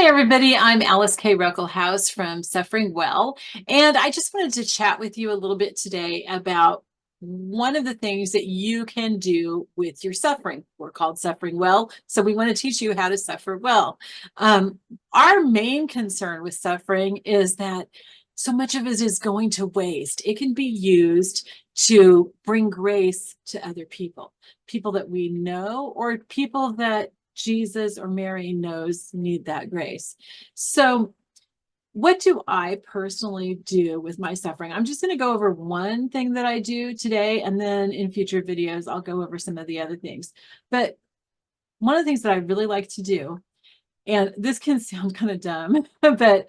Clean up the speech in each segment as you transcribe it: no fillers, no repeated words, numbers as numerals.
Hi, everybody. I'm Alice K. Ruckelhaus from SufferingWell, and I just wanted to chat with you a little bit today about one of the things that you can do with your suffering. We're called Suffering Well, so we want to teach you how to suffer well. Our main concern with suffering is that so much of it is going to waste. It can be used to bring grace to other people, people that we know, or people that Jesus or Mary knows need that grace. So what do I personally do with my suffering? I'm just going to go over one thing that I do today, and then in future videos, I'll go over some of the other things. But one of the things that I really like to do, and this can sound kind of dumb, but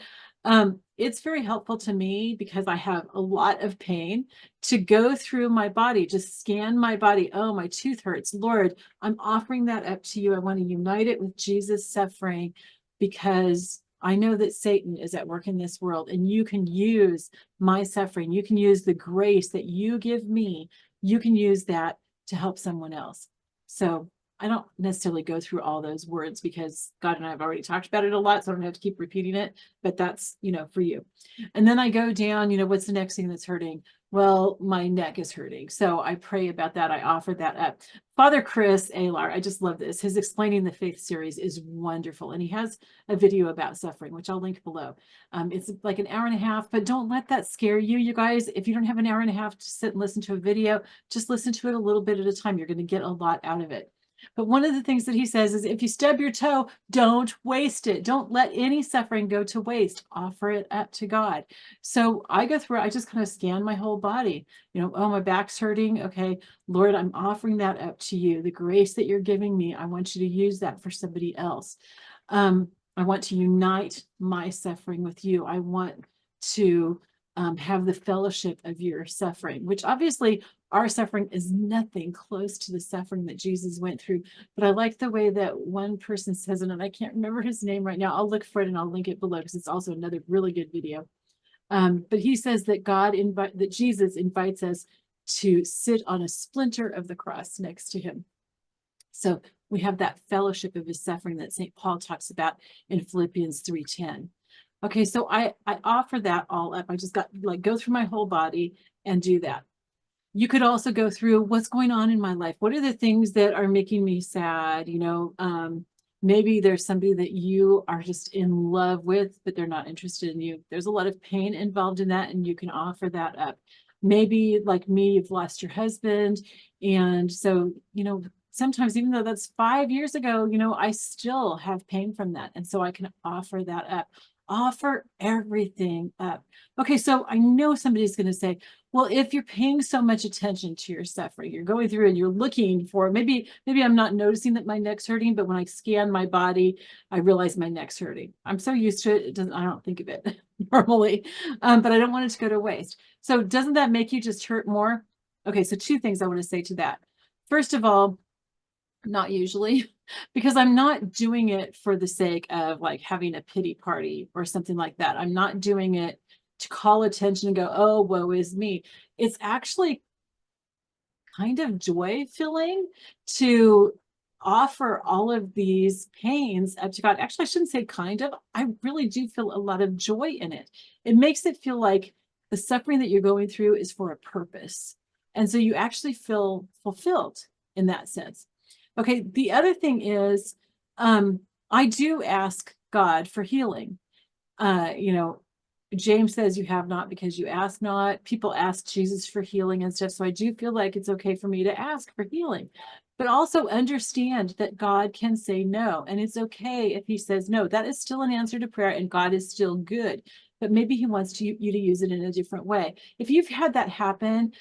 it's very helpful to me because I have a lot of pain to go through my body, just scan my body. Oh, my tooth hurts. Lord, I'm offering that up to you. I want to unite it with Jesus' suffering because I know that Satan is at work in this world, and you can use my suffering. You can use the grace that you give me. You can use that to help someone else. So I don't necessarily go through all those words because God and I have already talked about it a lot, so I don't have to keep repeating it, but that's, for you. And then I go down, what's the next thing that's hurting? Well, my neck is hurting. So I pray about that. I offer that up. Father Chris Alar, I just love this. His Explaining the Faith series is wonderful. And he has a video about suffering, which I'll link below. It's like an hour and a half, but don't let that scare you, you guys. If you don't have an hour and a half to sit and listen to a video, just listen to it a little bit at a time. You're going to get a lot out of it. But one of the things that he says is if you stub your toe, don't waste it. Don't let any suffering go to waste. Offer it up to God. So I go through, I just kind of scan my whole body. Oh, my back's hurting. Okay, Lord, I'm offering that up to you. The grace that you're giving me, I want you to use that for somebody else. I want to unite my suffering with you. I want to have the fellowship of your suffering, which obviously our suffering is nothing close to the suffering that Jesus went through. But I like the way that one person says it, and I can't remember his name right now. I'll look for it and I'll link it below because it's also another really good video. But he says that that Jesus invites us to sit on a splinter of the cross next to him. So we have that fellowship of his suffering that St. Paul talks about in Philippians 3:10. Okay, so I offer that all up. I just got go through my whole body and do that. You could also go through what's going on in my life. What are the things that are making me sad? Maybe there's somebody that you are just in love with, but they're not interested in you. There's a lot of pain involved in that, and you can offer that up. Maybe like me, you've lost your husband. And so, sometimes even though that's 5 years ago, I still have pain from that. And so I can offer that up. Offer everything up. Okay, so I know somebody's going to say, well, if you're paying so much attention to your suffering, you're going through and you're looking for, maybe I'm not noticing that my neck's hurting, but when I scan my body, I realize my neck's hurting. I'm so used to it, I don't think of it normally, but I don't want it to go to waste. So doesn't that make you just hurt more? Okay, so two things I want to say to that. First of all, not usually, because I'm not doing it for the sake of like having a pity party or something like that. I'm not doing it to call attention and go, oh, woe is me. It's actually kind of joy filling to offer all of these pains up to God. Actually, I shouldn't say kind of. I really do feel a lot of joy in it. It makes it feel like the suffering that you're going through is for a purpose. And so you actually feel fulfilled in that sense. Okay, the other thing is, I do ask God for healing. James says you have not because you ask not. People ask Jesus for healing and stuff. So I do feel like it's okay for me to ask for healing, but also understand that God can say no. And it's okay if he says no. That is still an answer to prayer, and God is still good. But maybe he wants you to use it in a different way. If you've had that happen,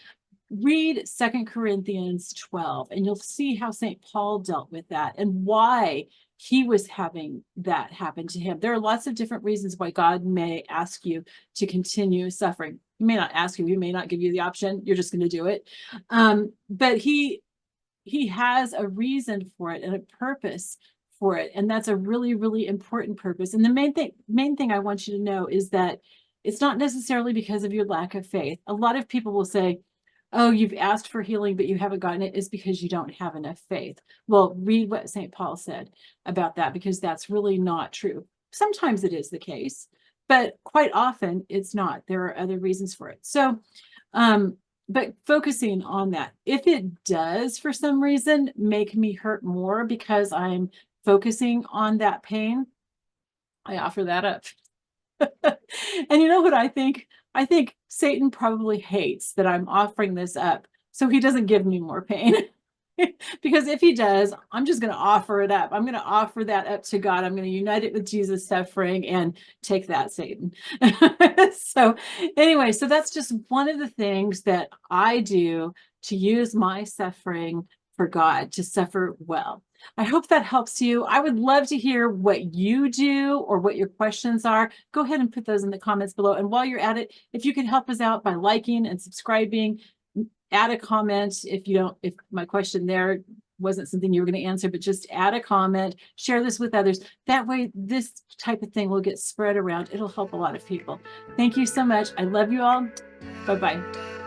read 2 Corinthians 12, and you'll see how St. Paul dealt with that and why he was having that happen to him. There are lots of different reasons why God may ask you to continue suffering. He may not ask you, he may not give you the option. You're just going to do it. But he has a reason for it and a purpose for it. And that's a really, really important purpose. And the main thing I want you to know is that it's not necessarily because of your lack of faith. A lot of people will say, oh, you've asked for healing, but you haven't gotten it, is because you don't have enough faith. Well, read what St. Paul said about that, because that's really not true. Sometimes it is the case, but quite often it's not. There are other reasons for it. So, but focusing on that, if it does for some reason make me hurt more because I'm focusing on that pain, I offer that up. And you know what I think? I think Satan probably hates that I'm offering this up so he doesn't give me more pain. Because if he does, I'm just going to offer it up. I'm going to offer that up to God. I'm going to unite it with Jesus' suffering and take that, Satan. So anyway, so that's just one of the things that I do to use my suffering for God, to suffer well. I hope that helps you. I would love to hear what you do or what your questions are. Go ahead and put those in the comments below. And while you're at it, if you could help us out by liking and subscribing, add a comment if my question there wasn't something you were going to answer, but just add a comment, share this with others. That way, this type of thing will get spread around. It'll help a lot of people. Thank you so much. I love you all. Bye-bye.